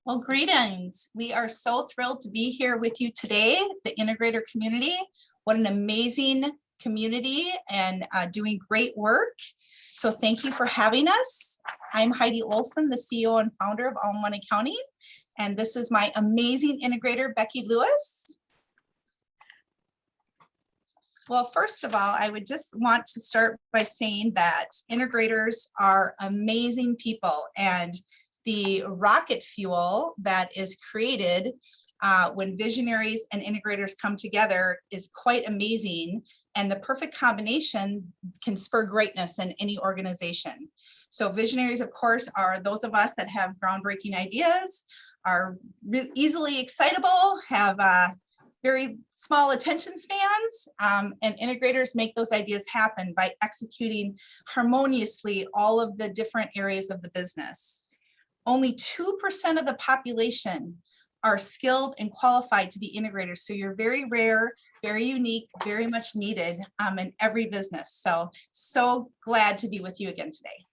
Well, greetings. We are so thrilled to be here with you today, the Integrator community. What an amazing community and doing great work. So thank you for having us. I'm Heide Olson, the CEO and founder of All-in-One Accounting. And this is my amazing integrator, Becky Lewis. Well, first of all, I would just want to start by saying that integrators are amazing people, and the rocket fuel that is created when visionaries and integrators come together is quite amazing, and the perfect combination can spur greatness in any organization. So visionaries, of course, are those of us that have groundbreaking ideas, are easily excitable, have very small attention spans, and integrators make those ideas happen by executing harmoniously all of the different areas of the business. Only 2% of the population are skilled and qualified to be integrators. So you're very rare, very unique, very much needed in every business. So glad to be with you again today.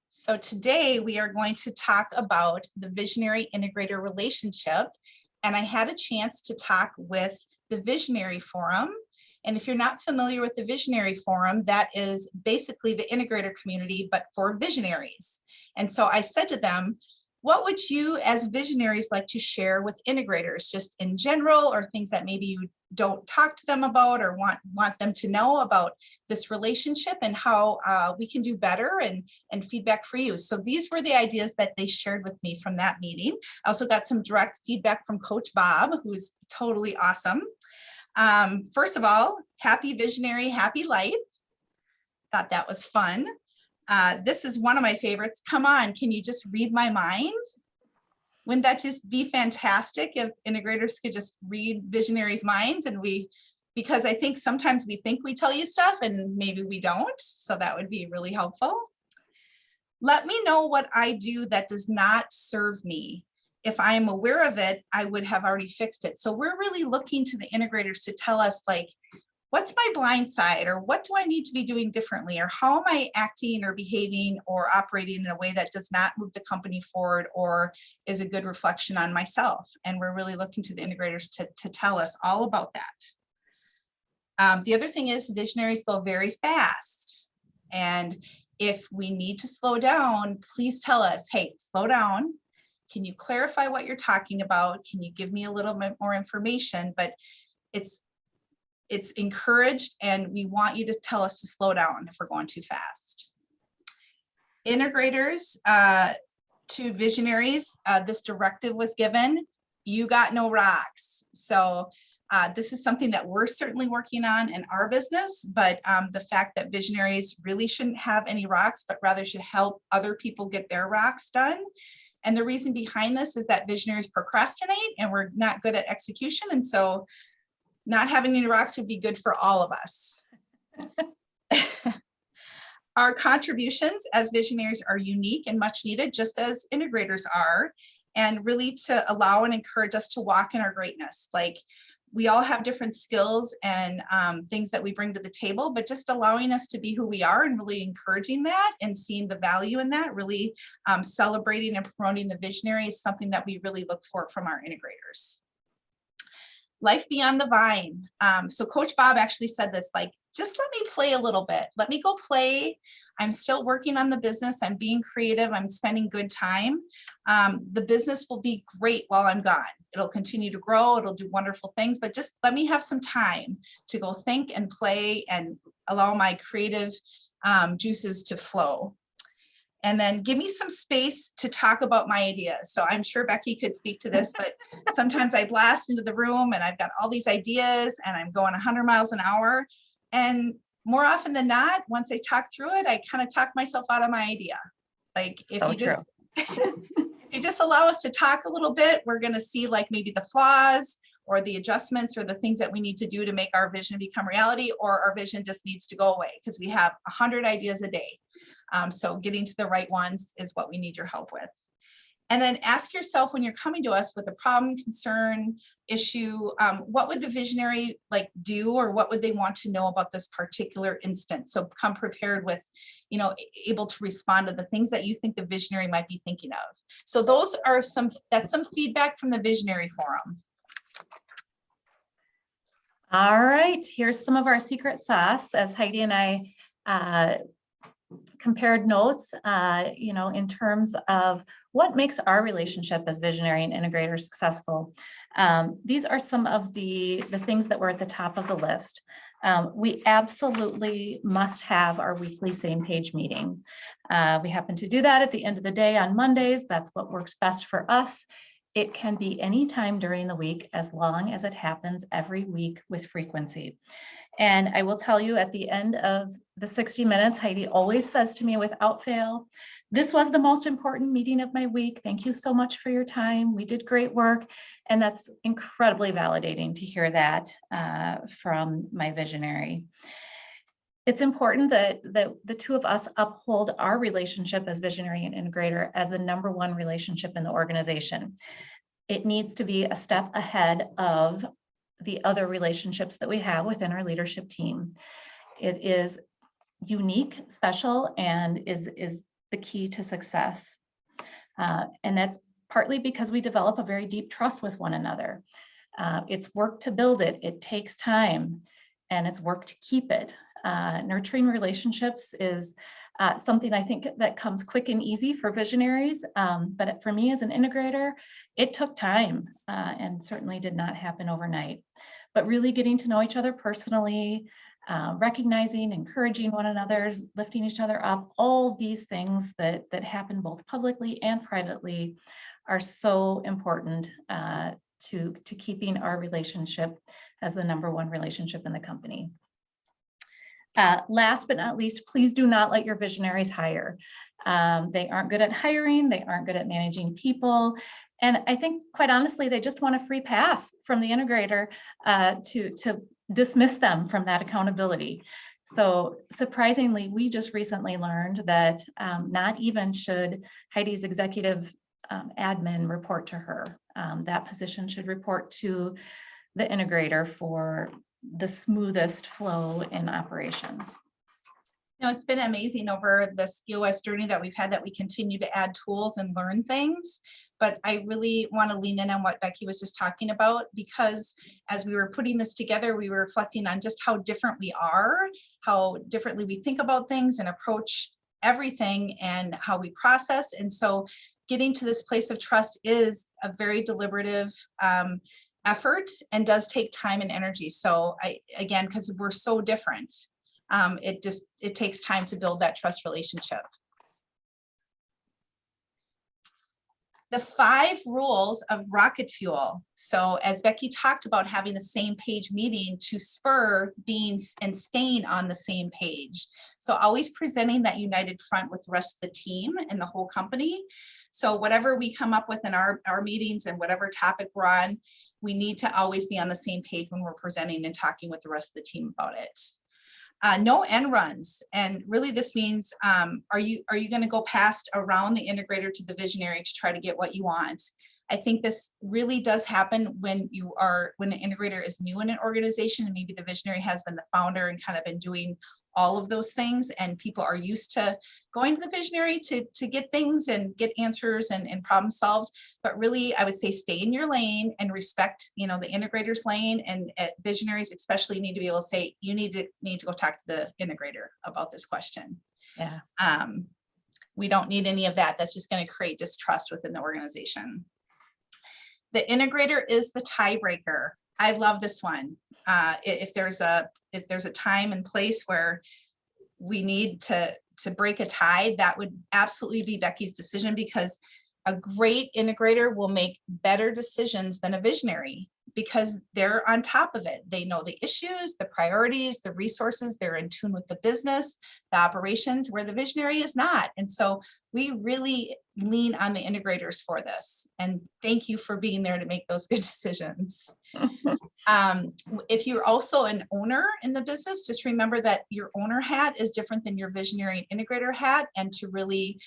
So today we are going to talk about the visionary integrator relationship. And I had a chance to talk with the Visionary Forum. And if you're not familiar with the Visionary Forum, that is basically the integrator community, but for visionaries. And so I said to them, what would you as visionaries like to share with integrators, just in general, or things that maybe you don't talk to them about or want them to know about this relationship and how we can do better, and feedback for you. So these were the ideas that they shared with me from that meeting. I also got some direct feedback from Coach Bob, who's totally awesome. First of all, happy visionary, happy life. Thought that was fun. This is one of my favorites. Come on, can you just read my mind? Wouldn't that just be fantastic if integrators could just read visionaries' minds? And because I think sometimes we think we tell you stuff and maybe we don't. So that would be really helpful. Let me know what I do that does not serve me. If I am aware of it, I would have already fixed it. So we're really looking to the integrators to tell us, like, what's my blind side, or what do I need to be doing differently, or how am I acting or behaving or operating in a way that does not move the company forward or is a good reflection on myself? And we're really looking to the integrators to tell us all about that. The other thing is visionaries go very fast. And if we need to slow down, please tell us, hey, slow down. Can you clarify what you're talking about? Can you give me a little bit more information? But it's encouraged, and we want you to tell us to slow down if we're going too fast. Integrators to visionaries, this directive was given, you got no rocks. So this is something that we're certainly working on in our business, but the fact that visionaries really shouldn't have any rocks, but rather should help other people get their rocks done. And the reason behind this is that visionaries procrastinate and we're not good at execution. And so not having any rocks would be good for all of us. Our contributions as visionaries are unique and much needed, just as integrators are, and really to allow and encourage us to walk in our greatness. Like, we all have different skills and things that we bring to the table, but just allowing us to be who we are and really encouraging that and seeing the value in that, really celebrating and promoting the visionary is something that we really look for from our integrators. Life beyond the vine. So Coach Bob actually said this, like, just let me play a little bit. Let me go play. I'm still working on the business. I'm being creative. I'm spending good time. The business will be great while I'm gone. It'll continue to grow. It'll do wonderful things, but just let me have some time to go think and play and allow my creative juices to flow. And then give me some space to talk about my ideas. So I'm sure Becky could speak to this, but sometimes I blast into the room and I've got all these ideas and I'm going 100 miles an hour. And more often than not, once I talk through it, I kind of talk myself out of my idea. Like, if so you just, if you just allow us to talk a little bit, we're going to see like maybe the flaws or the adjustments or the things that we need to do to make our vision become reality, or our vision just needs to go away because we have 100 ideas a day. So getting to the right ones is what we need your help with. And then ask yourself, when you're coming to us with a problem, concern, issue, what would the visionary like do, or what would they want to know about this particular instance? So come prepared with, you know, able to respond to the things that you think the visionary might be thinking of. So those are that's some feedback from the visionary forum. All right, here's some of our secret sauce as Heidi and I compared notes, you know, in terms of what makes our relationship as visionary and integrator successful. These are some of the things that were at the top of the list. We absolutely must have our weekly same page meeting. We happen to do that at the end of the day on Mondays. That's what works best for us. It can be any time during the week, as long as it happens every week with frequency. And I will tell you, at the end of the 60 minutes, Heidi always says to me without fail, "This was the most important meeting of my week. Thank you so much for your time. We did great work." And that's incredibly validating to hear that from my visionary. It's important that the two of us uphold our relationship as visionary and integrator as the #1 relationship in the organization. It needs to be a step ahead of the other relationships that we have within our leadership team. It is unique, special, and is the key to success. And that's partly because we develop a very deep trust with one another. It's work to build it. It takes time, and it's work to keep it. Nurturing relationships is something I think that comes quick and easy for visionaries. But for me as an integrator, it took time and certainly did not happen overnight. But really getting to know each other personally, recognizing, encouraging one another, lifting each other up, all these things that happen both publicly and privately are so important to keeping our relationship as the #1 relationship in the company. Last but not least, please do not let your visionaries hire. They aren't good at hiring. They aren't good at managing people. And I think, quite honestly, they just want a free pass from the integrator to dismiss them from that accountability. So surprisingly, we just recently learned that not even should Heidi's executive admin report to her. That position should report to the integrator for the smoothest flow in operations. You know, it's been amazing over this EOS journey that we've had, that we continue to add tools and learn things. But I really want to lean in on what Becky was just talking about, because as we were putting this together, we were reflecting on just how different we are, how differently we think about things and approach everything, and how we process. And so getting to this place of trust is a very deliberative effort and does take time and energy. So again, because we're so different, it takes time to build that trust relationship. The 5 rules of rocket fuel. So as Becky talked about, having a same page meeting to spur being and staying on the same page. So always presenting that united front with the rest of the team and the whole company. So whatever we come up with in our meetings and whatever topic we're on, we need to always be on the same page when we're presenting and talking with the rest of the team about it. No end runs. And really this means, are you going to go past around the integrator to the visionary to try to get what you want? I think this really does happen when an integrator is new in an organization, and maybe the visionary has been the founder and kind of been doing all of those things, and people are used to going to the visionary to get things and get answers and problem solved. But really, I would say stay in your lane and respect, the integrator's lane, and visionaries especially need to be able to say, you need to go talk to the integrator about this question. Yeah. We don't need any of that. That's just going to create distrust within the organization. The integrator is the tiebreaker. I love this one. If there's a time and place where we need to break a tie, that would absolutely be Becky's decision, because a great integrator will make better decisions than a visionary, because they're on top of it. They know the issues, the priorities, the resources, they're in tune with the business, the operations, where the visionary is not. And so we really lean on the integrators for this. And thank you for being there to make those good decisions. If you're also an owner in the business, just remember that your owner hat is different than your visionary integrator hat, and to really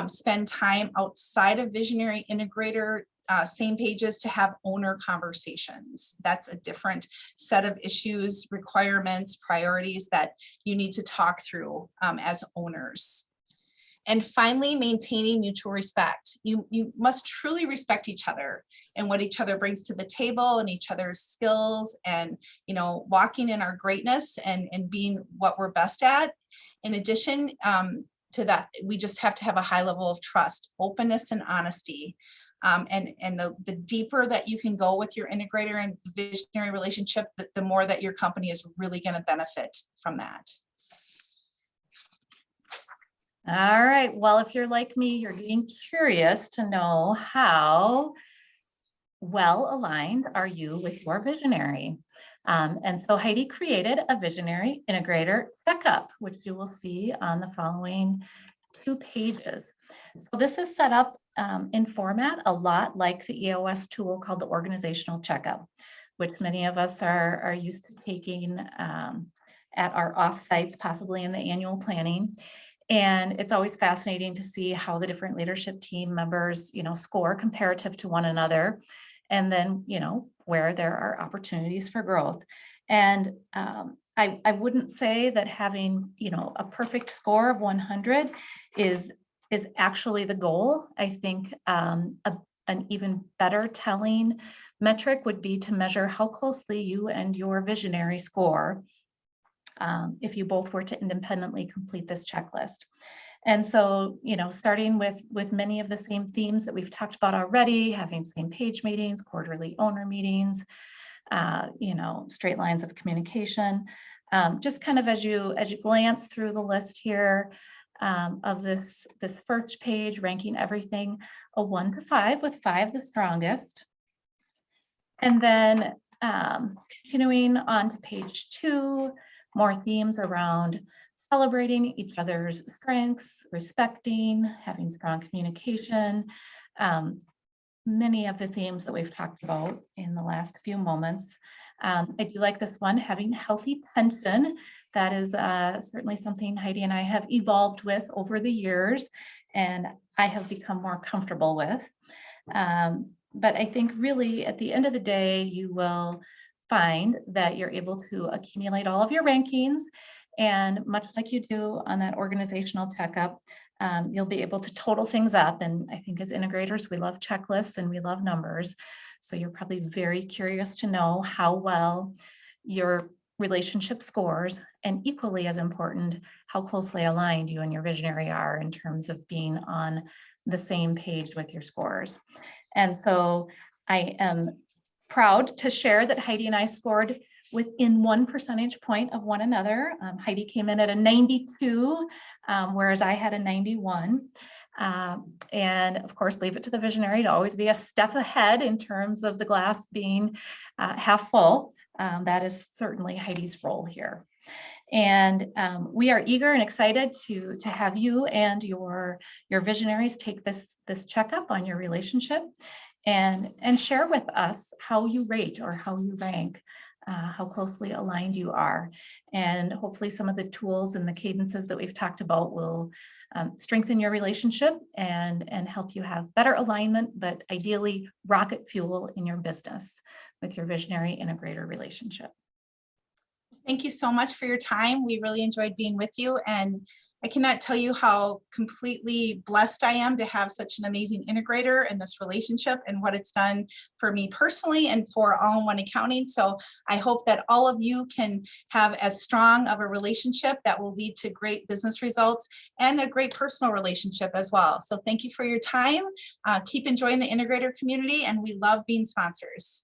spend time outside of visionary integrator same pages to have owner conversations. That's a different set of issues, requirements, priorities that you need to talk through as owners. And finally, maintaining mutual respect. You must truly respect each other and what each other brings to the table and each other's skills, and walking in our greatness and being what we're best at. In addition to that, we just have to have a high level of trust, openness, and honesty. And the deeper that you can go with your integrator and visionary relationship, the more that your company is really going to benefit from that. All right. Well, if you're like me, you're getting curious to know how well aligned are you with your visionary. And so Heidi created a visionary integrator checkup, which you will see on the following 2 pages. So this is set up in format a lot like the EOS tool called the organizational checkup, which many of us are used to taking at our offsites, possibly in the annual planning. And it's always fascinating to see how the different leadership team members, score comparative to one another. And then, where there are opportunities for growth. And I wouldn't say that having, a perfect score of 100 is actually the goal. I think an even better telling metric would be to measure how closely you and your visionary score if you both were to independently complete this checklist. And so, starting with many of the same themes that we've talked about already, having same page meetings, quarterly owner meetings, straight lines of communication, just kind of as you glance through the list here of this first page, ranking everything a 1 to 5, with 5 the strongest. And then continuing on to page 2, more themes around celebrating each other's strengths, respecting, having strong communication. Many of the themes that we've talked about in the last few moments. I do like this one, having healthy tension. That is certainly something Heidi and I have evolved with over the years, and I have become more comfortable with. But I think really at the end of the day, you will find that you're able to accumulate all of your rankings, and much like you do on that organizational checkup, you'll be able to total things up. And I think as integrators, we love checklists and we love numbers. So you're probably very curious to know how well your relationship scores, and equally as important, how closely aligned you and your visionary are in terms of being on the same page with your scores. And so I am proud to share that Heidi and I scored within 1 percentage point of one another. Heidi came in at a 92, whereas I had a 91. And of course, leave it to the visionary to always be a step ahead in terms of the glass being half full. That is certainly Heidi's role here. And we are eager and excited to have you and your visionaries take this checkup on your relationship and share with us how you rate or how you rank, how closely aligned you are. And hopefully some of the tools and the cadences that we've talked about will strengthen your relationship and help you have better alignment, but ideally rocket fuel in your business with your visionary integrator relationship. Thank you so much for your time. We really enjoyed being with you, and I cannot tell you how completely blessed I am to have such an amazing integrator in this relationship and what it's done for me personally and for All-in-One Accounting. So I hope that all of you can have as strong of a relationship that will lead to great business results and a great personal relationship as well. So thank you for your time. Keep enjoying the integrator community, and we love being sponsors.